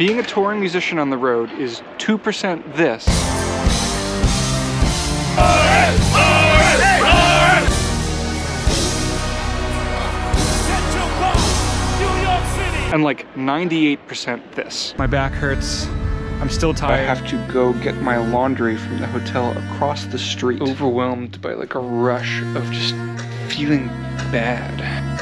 being a touring musician on the road is 2% this. And like 98% this. My back hurts. I'm still tired. I have to go get my laundry from the hotel across the street. Overwhelmed by like a rush of just feeling bad.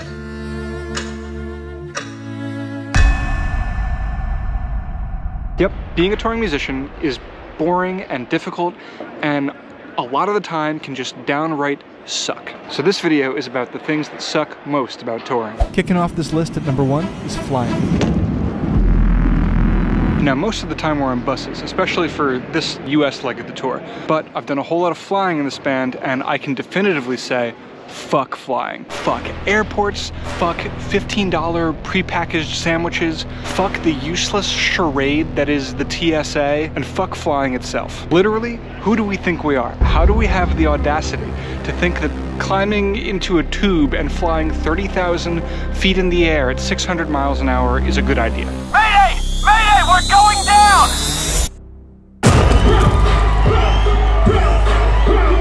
Yep, being a touring musician is boring and difficult, and a lot of the time can just downright suck. So this video is about the things that suck most about touring. Kicking off this list at number 1 is flying. Now, most of the time we're on buses, especially for this US leg of the tour. But I've done a whole lot of flying in this band, and I can definitively say, fuck flying. Fuck airports, fuck $15 prepackaged sandwiches, fuck the useless charade that is the TSA, and fuck flying itself. Literally, who do we think we are? How do we have the audacity to think that climbing into a tube and flying 30,000 feet in the air at 600 miles an hour is a good idea? Mayday! Mayday! We're going down!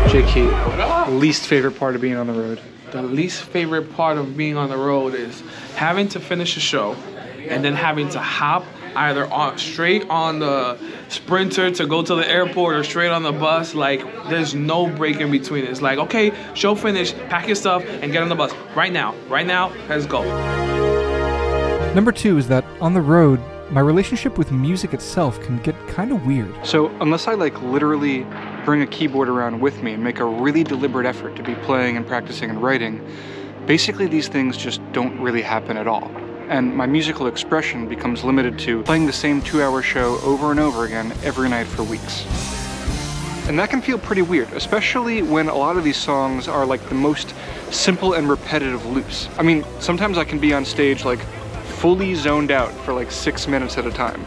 JK, least favorite part of being on the road? The least favorite part of being on the road is having to finish a show and then having to hop either straight on the Sprinter to go to the airport or straight on the bus. Like, there's no break in between. It's like, okay, show finished, pack your stuff, and get on the bus. Right now, let's go. Number 2 is that on the road, my relationship with music itself can get kind of weird. So unless I like literally bring a keyboard around with me and make a really deliberate effort to be playing and practicing and writing, basically these things just don't really happen at all. And my musical expression becomes limited to playing the same 2-hour show over and over again every night for weeks. And that can feel pretty weird, especially when a lot of these songs are like the most simple and repetitive loops. I mean, sometimes I can be on stage like fully zoned out for like 6 minutes at a time.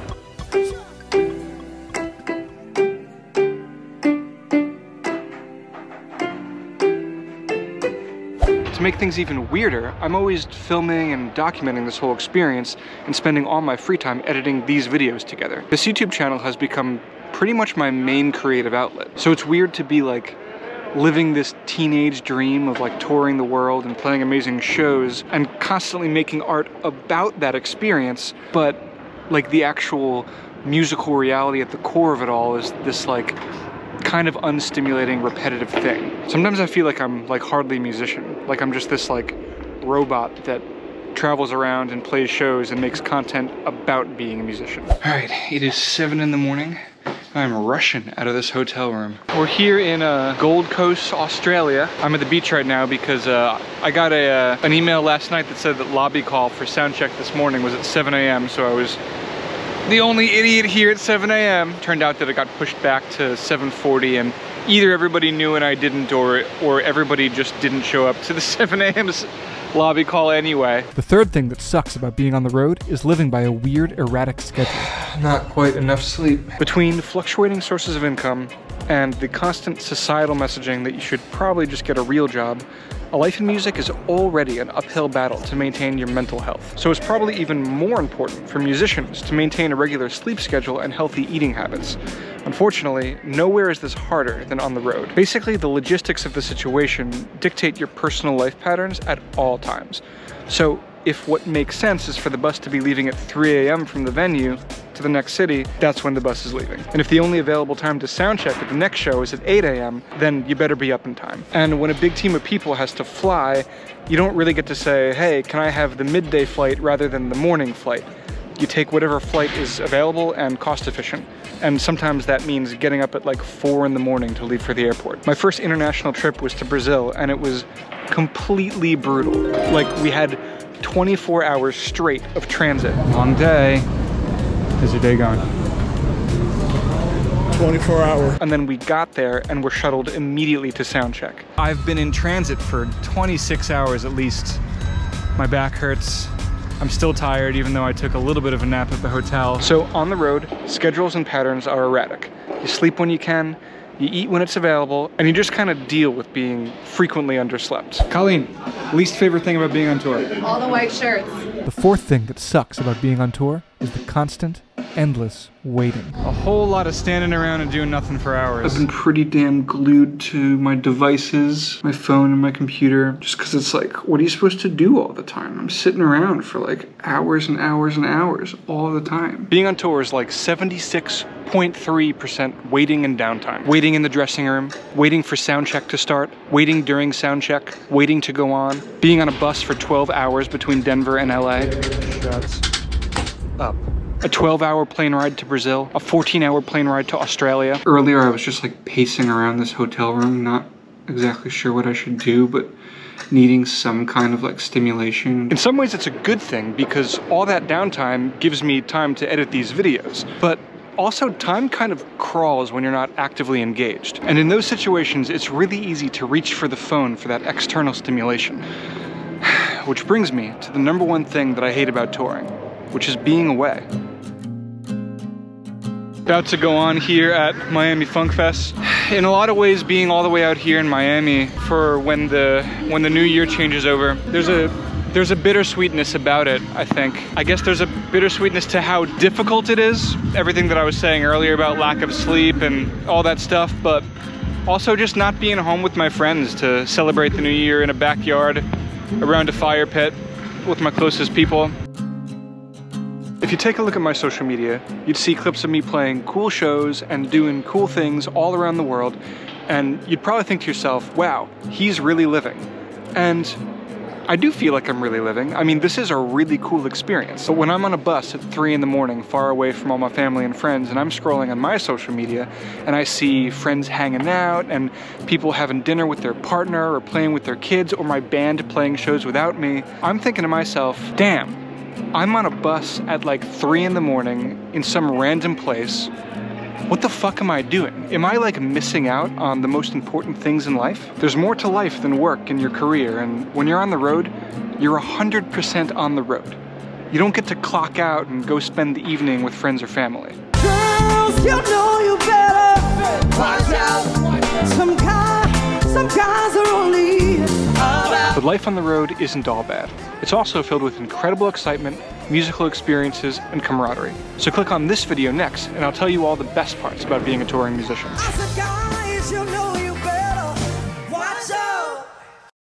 To make things even weirder, I'm always filming and documenting this whole experience and spending all my free time editing these videos together. This YouTube channel has become pretty much my main creative outlet. So it's weird to be like living this teenage dream of like touring the world and playing amazing shows and constantly making art about that experience, but like the actual musical reality at the core of it all is this like kind of unstimulating, repetitive thing. Sometimes I feel like I'm like hardly a musician, like I'm just this like robot that travels around and plays shows and makes content about being a musician. All right, it is 7 in the morning. I'm rushing out of this hotel room. We're here in Gold Coast, Australia. I'm at the beach right now because I got an email last night that said that lobby call for sound check this morning was at 7 a.m. So I was the only idiot here at 7 a.m. Turned out that it got pushed back to 7:40, and either everybody knew and I didn't, or everybody just didn't show up to the 7 a.m. lobby call anyway. The third thing that sucks about being on the road is living by a weird, erratic schedule. Not quite enough sleep. Between fluctuating sources of income and the constant societal messaging that you should probably just get a real job, a life in music is already an uphill battle to maintain your mental health. So it's probably even more important for musicians to maintain a regular sleep schedule and healthy eating habits. Unfortunately, nowhere is this harder than on the road. Basically, the logistics of the situation dictate your personal life patterns at all times. So if what makes sense is for the bus to be leaving at 3 a.m. from the venue to the next city, that's when the bus is leaving. And if the only available time to sound check at the next show is at 8 a.m., then you better be up in time. And when a big team of people has to fly, you don't really get to say, hey, can I have the midday flight rather than the morning flight? You take whatever flight is available and cost efficient. And sometimes that means getting up at like 4 in the morning to leave for the airport. My first international trip was to Brazil, and it was completely brutal. Like, we had 24 hours straight of transit. Long day. How's your day going? 24 hours. And then we got there and were shuttled immediately to sound check. I've been in transit for 26 hours at least. My back hurts. I'm still tired, even though I took a little bit of a nap at the hotel. So on the road, schedules and patterns are erratic. You sleep when you can, you eat when it's available, and you just kind of deal with being frequently underslept. Colleen, least favorite thing about being on tour? All the white shirts. The fourth thing that sucks about being on tour is the constant endless waiting. A whole lot of standing around and doing nothing for hours. I've been pretty damn glued to my devices, my phone and my computer, just because it's like, what are you supposed to do all the time? I'm sitting around for like hours and hours and hours all the time. Being on tour is like 76.3% waiting and downtime. Waiting in the dressing room, waiting for sound check to start, waiting during sound check, waiting to go on, being on a bus for 12 hours between Denver and LA. Shots up. A 12-hour plane ride to Brazil, a 14-hour plane ride to Australia. Earlier I was just like pacing around this hotel room, not exactly sure what I should do, but needing some kind of like stimulation. In some ways it's a good thing because all that downtime gives me time to edit these videos, but also time kind of crawls when you're not actively engaged. And in those situations it's really easy to reach for the phone for that external stimulation. Which brings me to the number one thing that I hate about touring, which is being away. About to go on here at Miami Funk Fest. In a lot of ways, being all the way out here in Miami for when the new year changes over, there's a bittersweetness about it, I think. I guess there's a bittersweetness to how difficult it is, everything that I was saying earlier about lack of sleep and all that stuff, but also just not being home with my friends to celebrate the new year in a backyard, around a fire pit with my closest people. If you take a look at my social media, you'd see clips of me playing cool shows and doing cool things all around the world, and you'd probably think to yourself, wow, he's really living. And I do feel like I'm really living. I mean, this is a really cool experience. But when I'm on a bus at 3 in the morning, far away from all my family and friends, and I'm scrolling on my social media, and I see friends hanging out, and people having dinner with their partner, or playing with their kids, or my band playing shows without me, I'm thinking to myself, damn, I'm on a bus at like 3 in the morning in some random place. What the fuck am I doing? Am I like missing out on the most important things in life? There's more to life than work and your career, and when you're on the road, you're 100% on the road. You don't get to clock out and go spend the evening with friends or family. Girls, you know you better watch out. Some guys are only about. But life on the road isn't all bad. It's also filled with incredible excitement, musical experiences, and camaraderie. So click on this video next, and I'll tell you all the best parts about being a touring musician. Guys, you know